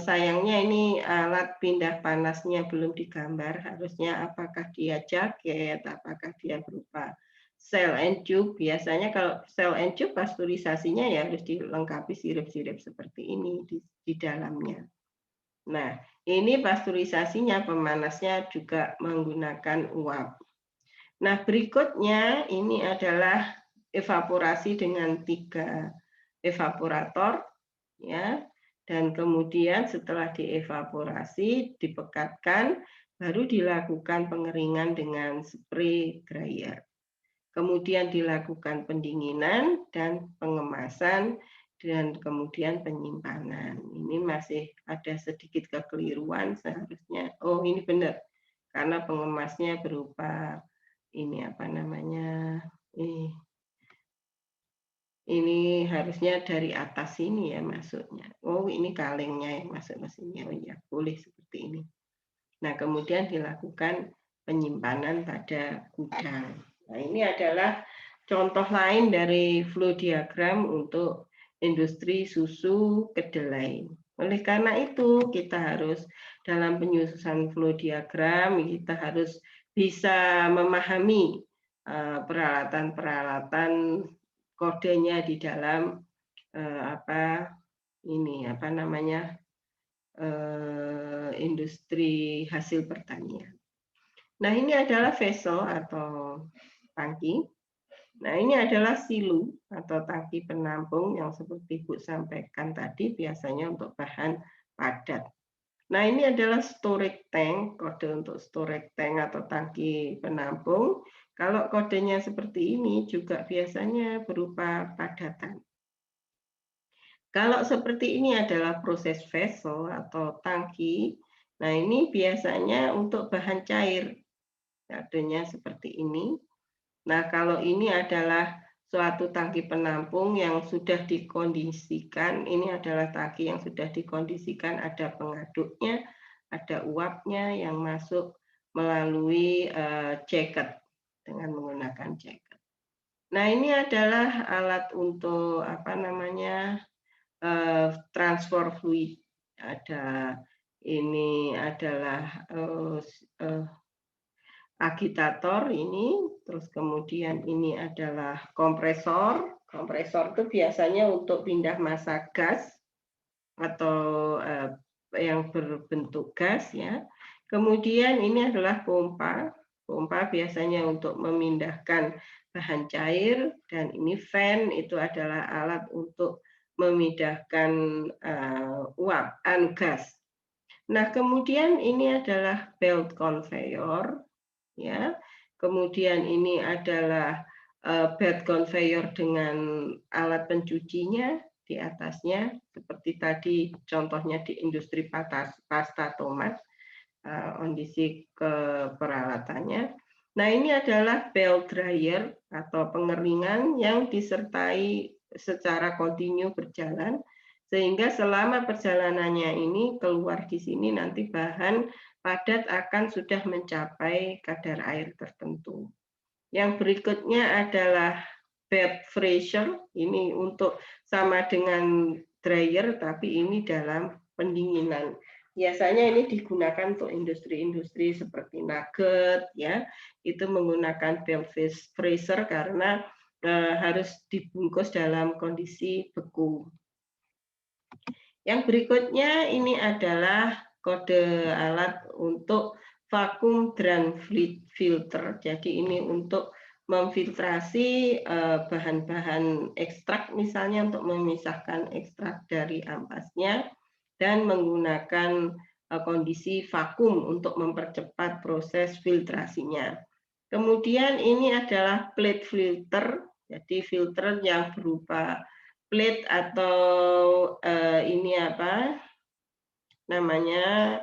sayangnya ini alat pindah panasnya belum digambar. Harusnya apakah dia jaket, apakah dia berupa cell and tube. Biasanya kalau cell and tube pasteurisasinya ya harus dilengkapi sirip-sirip seperti ini di dalamnya. Nah, ini pasteurisasinya, pemanasnya juga menggunakan uap. Nah, berikutnya ini adalah evaporasi dengan 3 evaporator, ya. Dan kemudian setelah dievaporasi, dipekatkan, baru dilakukan pengeringan dengan spray dryer. Kemudian dilakukan pendinginan dan pengemasan dan kemudian penyimpanan. Ini masih ada sedikit kekeliruan seharusnya. Oh, ini benar. Karena pengemasnya berupa ini apa namanya? Ini harusnya dari atas sini ya masuknya. Oh, ini kalengnya yang masuk ke sini. Oh ya, boleh seperti ini. Nah, kemudian dilakukan penyimpanan pada gudang. Nah, ini adalah contoh lain dari flow diagram untuk industri susu kedelai. Oleh karena itu, kita harus dalam penyusunan flow diagram, kita harus bisa memahami peralatan-peralatan kodenya di dalam industri hasil pertanian. Nah, ini adalah vessel atau tangki. Nah, ini adalah silu atau tangki penampung yang seperti Bu sampaikan tadi, biasanya untuk bahan padat. Nah, ini adalah storage tank, kode untuk storage tank atau tangki penampung. Kalau kodenya seperti ini juga biasanya berupa padatan. Kalau seperti ini adalah proses vessel atau tangki. Nah, ini biasanya untuk bahan cair. Kodenya seperti ini. Nah, kalau ini adalah suatu tangki penampung yang sudah dikondisikan. Ini adalah tangki yang sudah dikondisikan, ada pengaduknya, ada uapnya yang masuk melalui jacket dengan menggunakan jacket. Nah, ini adalah alat untuk transfer fluid. Ini adalah agitator ini, terus kemudian ini adalah kompresor. Kompresor itu biasanya untuk pindah massa gas atau yang berbentuk gas ya. Kemudian ini adalah pompa. Pompa biasanya untuk memindahkan bahan cair, dan ini fan, itu adalah alat untuk memindahkan uap, gas. Nah, kemudian ini adalah belt conveyor, ya. Kemudian ini adalah belt conveyor dengan alat pencucinya di atasnya, seperti tadi contohnya di industri pasta tomat, kondisi peralatannya. Nah, ini adalah belt dryer atau pengeringan yang disertai secara kontinu berjalan, sehingga selama perjalanannya ini keluar di sini nanti bahan padat akan sudah mencapai kadar air tertentu. Yang berikutnya adalah bed fresher, ini untuk sama dengan dryer tapi ini dalam pendinginan. Biasanya ini digunakan untuk industri-industri seperti nugget, ya, itu menggunakan bed freezer karena harus dibungkus dalam kondisi beku. Yang berikutnya ini adalah kode alat untuk vacuum drum filter. Jadi ini untuk memfiltrasi bahan-bahan ekstrak, misalnya untuk memisahkan ekstrak dari ampasnya, dan menggunakan kondisi vakum untuk mempercepat proses filtrasinya. Kemudian ini adalah plate filter, jadi filter yang berupa plate atau ini apa namanya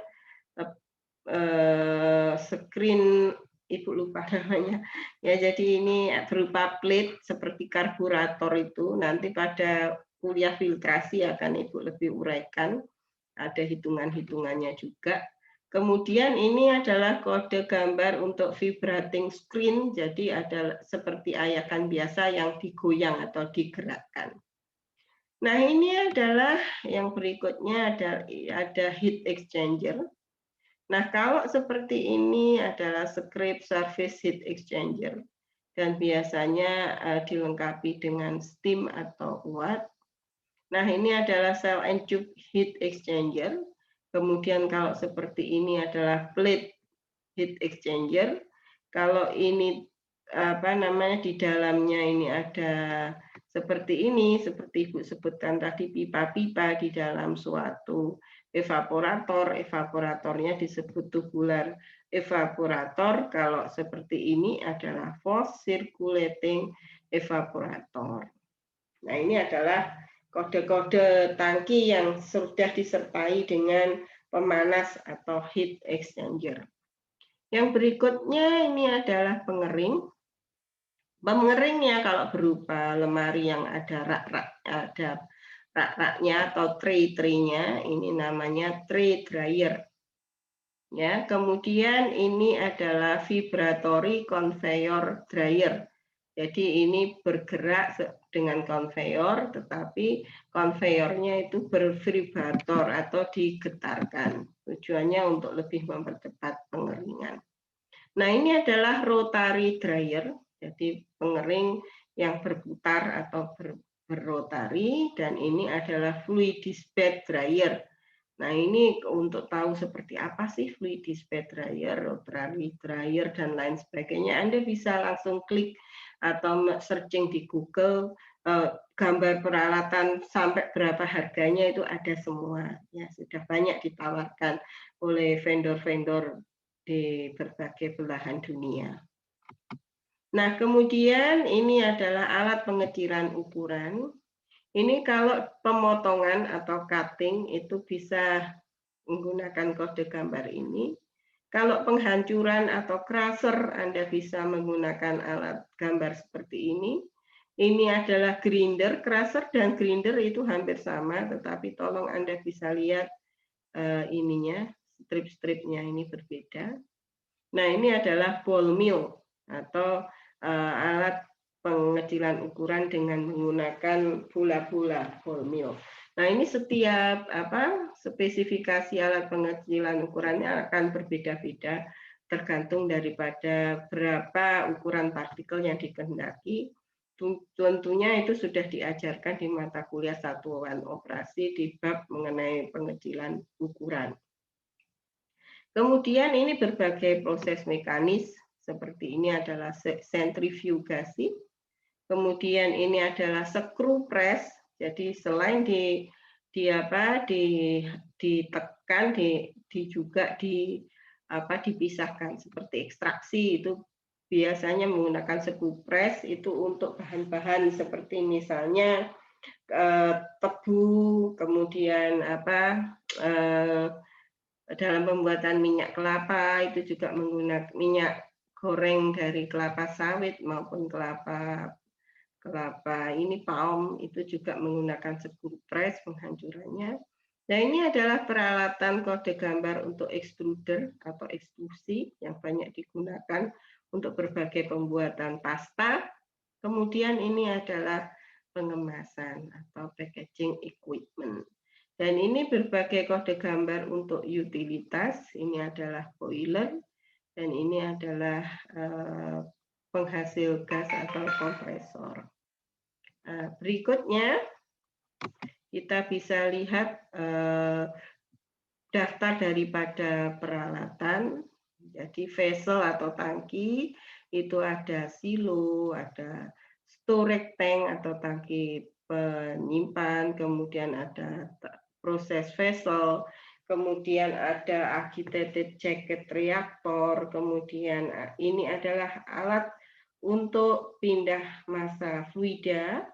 screen, Ibu lupa namanya. Ya, jadi ini berupa plate seperti karburator itu. Nanti pada kuliah filtrasi akan Ibu lebih uraikan. Ada hitungan-hitungannya juga. Kemudian ini adalah kode gambar untuk vibrating screen. Jadi ada seperti ayakan biasa yang digoyang atau digerakkan. Nah, ini adalah yang berikutnya, ada heat exchanger. Nah, kalau seperti ini adalah scrape surface heat exchanger, dan biasanya dilengkapi dengan steam atau uap. Nah, ini adalah cell and tube heat exchanger. Kemudian kalau seperti ini adalah plate heat exchanger. Kalau ini apa namanya di dalamnya ini ada seperti ini, seperti Ibu sebutkan tadi, pipa-pipa di dalam suatu evaporator. Evaporatornya disebut tubular evaporator. Kalau seperti ini adalah forced circulating evaporator. Nah, ini adalah kode-kode tangki yang sudah disertai dengan pemanas atau heat exchanger. Yang berikutnya ini adalah pengering. Pengeringnya kalau berupa lemari yang ada rak-raknya atau tray-traynya, ini namanya tray dryer. Ya, kemudian ini adalah vibratory conveyor dryer. Jadi ini bergerak dengan konveyor, tetapi konveyornya itu bervibrator atau digetarkan. Tujuannya untuk lebih mempercepat pengeringan. Nah, ini adalah rotary dryer, jadi pengering yang berputar atau berrotari, dan ini adalah fluidized bed dryer. Nah, ini untuk tahu seperti apa sih fluidized bed dryer, rotary dryer, dan lain sebagainya, Anda bisa langsung klik atau searching di Google, gambar peralatan sampai berapa harganya itu ada semua. Ya, sudah banyak ditawarkan oleh vendor-vendor di berbagai belahan dunia. Nah, kemudian ini adalah alat pengecilan ukuran. Ini kalau pemotongan atau cutting itu bisa menggunakan kode gambar ini. Kalau penghancuran atau crusher, Anda bisa menggunakan alat gambar seperti ini. Ini adalah grinder, crusher dan grinder itu hampir sama, tetapi tolong Anda bisa lihat ininya, strip-stripnya ini berbeda. Nah, ini adalah ball mill atau alat pengecilan ukuran dengan menggunakan bola-bola, ball mill. Nah, ini setiap spesifikasi alat pengecilan ukurannya akan berbeda-beda tergantung daripada berapa ukuran partikel yang dikehendaki. Tentunya itu sudah diajarkan di mata kuliah satuan operasi di bab mengenai pengecilan ukuran. Kemudian ini berbagai proses mekanis, seperti ini adalah sentrifugasi. Kemudian ini adalah screw press. Jadi selain di ditekan, juga dipisahkan seperti ekstraksi itu biasanya menggunakan sekupres itu untuk bahan-bahan seperti misalnya tebu, kemudian dalam pembuatan minyak kelapa itu juga menggunakan minyak goreng dari kelapa sawit maupun kelapa ini palm itu juga menggunakan sekupres penghancurannya. Nah, ini adalah peralatan kode gambar untuk extruder atau ekstrusi yang banyak digunakan untuk berbagai pembuatan pasta. Kemudian ini adalah pengemasan atau packaging equipment. Dan ini berbagai kode gambar untuk utilitas. Ini adalah boiler dan ini adalah penghasil gas atau kompresor. Berikutnya kita bisa lihat daftar daripada peralatan. Jadi vessel atau tangki itu ada silo, ada storage tank atau tangki penyimpan, kemudian ada proses vessel, kemudian ada agitated jacket reaktor, kemudian ini adalah alat untuk pindah massa fluida.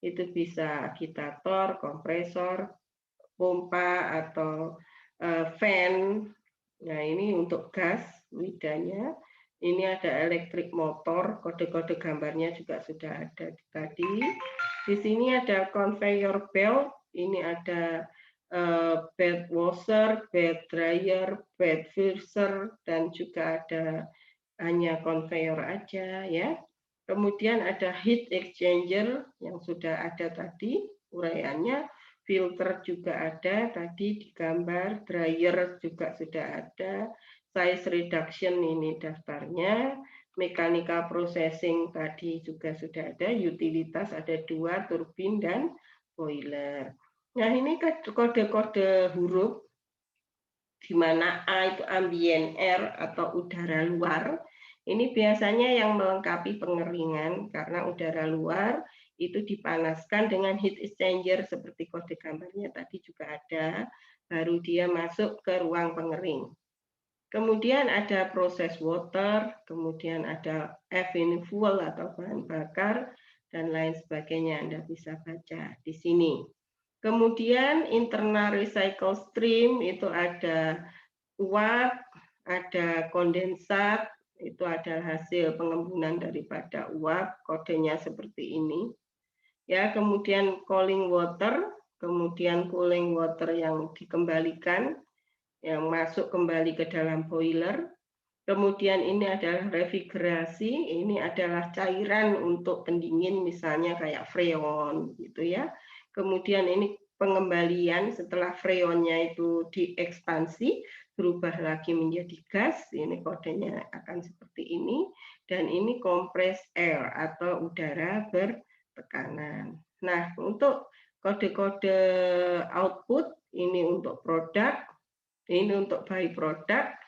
Itu bisa agitator, kompresor, pompa atau fan. Nah, ini untuk gas fluidanya. Ini ada elektrik motor, kode-kode gambarnya juga sudah ada tadi. Di sini ada conveyor belt, ini ada bed washer, bed dryer, bed filter, dan juga ada hanya conveyor aja ya. Kemudian ada heat exchanger yang sudah ada tadi uraiannya, filter juga ada tadi di gambar, dryer juga sudah ada, size reduction ini daftarnya, mechanical processing tadi juga sudah ada, utilitas ada 2, turbin dan boiler. Nah, ini kode-kode huruf di mana A itu ambient air atau udara luar. Ini biasanya yang melengkapi pengeringan karena udara luar itu dipanaskan dengan heat exchanger seperti kode gambarnya tadi juga ada, baru dia masuk ke ruang pengering. Kemudian ada proses water, kemudian ada F-in fuel atau bahan bakar, dan lain sebagainya. Anda bisa baca di sini. Kemudian internal recycle stream itu ada uap, ada kondensat, itu adalah hasil pengembunan daripada uap, kodenya seperti ini. Ya, kemudian cooling water, kemudian cooling water yang dikembalikan, yang masuk kembali ke dalam boiler. Kemudian ini adalah refrigerasi, ini adalah cairan untuk pendingin misalnya kayak freon gitu ya. Kemudian ini pengembalian setelah freonnya itu diekspansi berubah lagi menjadi gas, ini kodenya akan seperti ini, dan ini compressed air atau udara bertekanan. Nah, untuk kode-kode output ini untuk produk, ini untuk byproduct,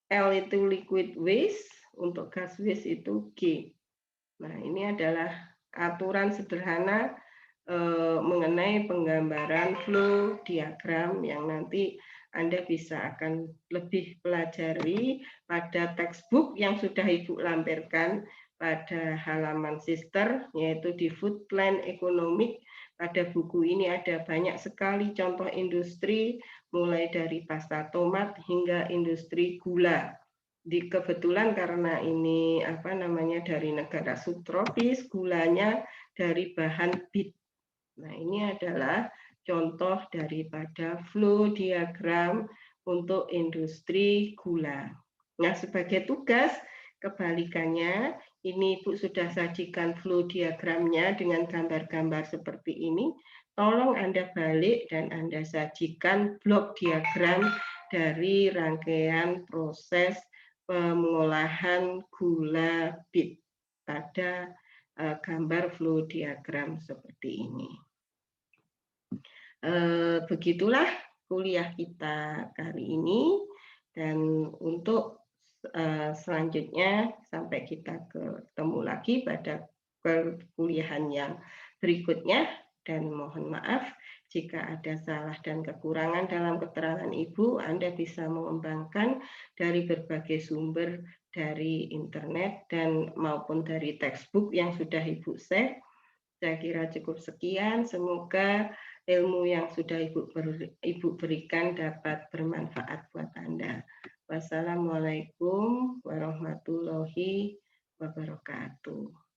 L itu liquid waste, untuk gas waste itu G. Nah, ini adalah aturan sederhana mengenai penggambaran flow diagram yang nanti Anda bisa akan lebih pelajari pada textbook yang sudah Ibu lampirkan pada halaman sister, yaitu di Food Plan Economic. Pada buku ini ada banyak sekali contoh industri, mulai dari pasta tomat hingga industri gula. Kebetulan karena ini dari negara subtropis, gulanya dari bahan beet. Nah, ini adalah contoh daripada flow diagram untuk industri gula. Nah, sebagai tugas kebalikannya, ini Ibu sudah sajikan flow diagramnya dengan gambar-gambar seperti ini. Tolong Anda balik dan Anda sajikan blok diagram dari rangkaian proses pengolahan gula beet pada gambar flow diagram seperti ini. Begitulah kuliah kita kali ini, dan untuk selanjutnya sampai kita ketemu lagi pada perkuliahan yang berikutnya, dan mohon maaf Jika ada salah dan kekurangan dalam keterangan Ibu, Anda bisa mengembangkan dari berbagai sumber dari internet dan maupun dari textbook yang sudah Ibu share. Saya kira cukup sekian. Semoga ilmu yang sudah Ibu berikan dapat bermanfaat buat Anda. Wassalamualaikum warahmatullahi wabarakatuh.